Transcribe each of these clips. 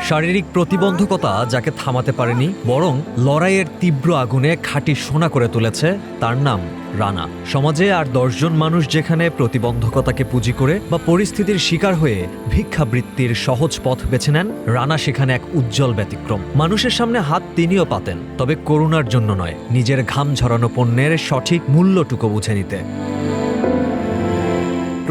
শারীরিক প্রতিবন্ধকতা যাকে থামাতে পারেনি, বরং লড়াইয়ের তীব্র আগুনে খাঁটি সোনা করে তুলেছে, তার নাম রানা। সমাজে আর 10 জন মানুষ যেখানে প্রতিবন্ধকতাকে পুঁজি করে বা পরিস্থিতির শিকার হয়ে ভিক্ষাবৃত্তির সহজ পথ বেছে নেন, রানা সেখানে এক উজ্জ্বল ব্যতিক্রম। মানুষের সামনে হাত তিনিও পাতেন, তবে করুণার জন্য নয়, নিজের ঘাম ঝরানো পণ্যের সঠিক মূল্যটুকু বুঝে নিতে।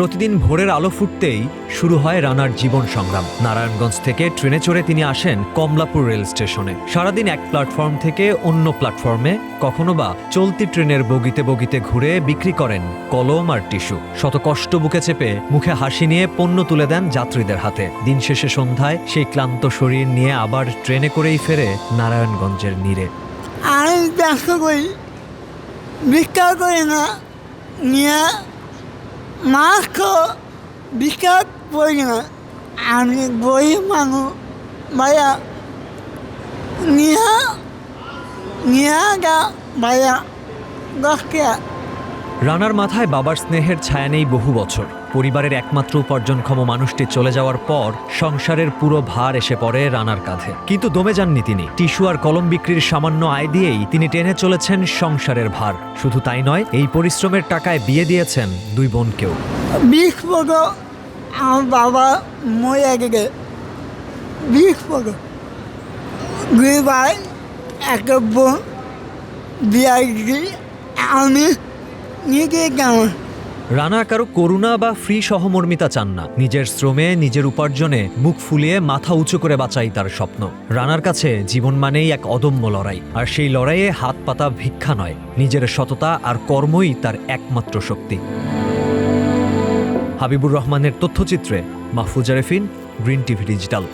প্রতিদিন ভোরের আলো ফুটতেই শুরু হয় রানার জীবন সংগ্রাম। নারায়ণগঞ্জ থেকে ট্রেনে চড়ে তিনি আসেন কমলাপুর রেল স্টেশনে। সারাদিন এক প্ল্যাটফর্ম থেকে অন্য প্ল্যাটফর্মে, কখনো বা চলতি ট্রেনের বগিতে বগিতে ঘুরে বিক্রি করেন কলম আর টিস্যু। শত কষ্ট বুকে চেপে মুখে হাসি নিয়ে পণ্য তুলে দেন যাত্রীদের হাতে। দিন শেষে সন্ধ্যায় সেই ক্লান্ত শরীর নিয়ে আবার ট্রেনে করেই ফেরে নারায়ণগঞ্জের নীড়ে। আমি ব্যস্ত করি, ভিক্ষা করি না, নিয়ে মাছ ভিক্ষা করি না। আমি গরিব মানুষ ভাইয়া, নিয়ে গা ভাইয়া 10 টাকা। রানার মাথায় বাবার স্নেহের ছায়া নেই বহু বছর। পরিবারের একমাত্র উপার্জনক্ষম মানুষটি চলে যাওয়ার পর সংসারের পুরো ভার এসে পড়ে রানার কাঁধে। কিন্তু দমে যাননি তিনি। টিস্যু আর কলম বিক্রির সামান্য আয় দিয়েই তিনি টেনে চলেছেন সংসারের ভার। শুধু তাই নয়, এই পরিশ্রমের টাকায় বিয়ে দিয়েছেন 2 বোনকেও। 20 বছর আমার বাবা মরে গেছে, 20 বছর। 2 ভাই, একটা বোন বিয়ে দিয়েছি। আমি নিজে কেমন। রানা কারো করুণা বা ফ্রি সহমর্মিতা চান না। নিজের শ্রমে, নিজের উপার্জনে মুখ ফুলিয়ে মাথা উঁচু করে বাঁচাই তার স্বপ্ন। রানার কাছে জীবন মানেই এক অদম্য লড়াই, আর সেই লড়াইয়ে হাত পাতা ভিক্ষা নয়, নিজের সততা আর কর্মই তার একমাত্র শক্তি। হাবিবুর রহমানের তথ্যচিত্রে মাহফুজা রেফিন, গ্রিন টিভি ডিজিটাল।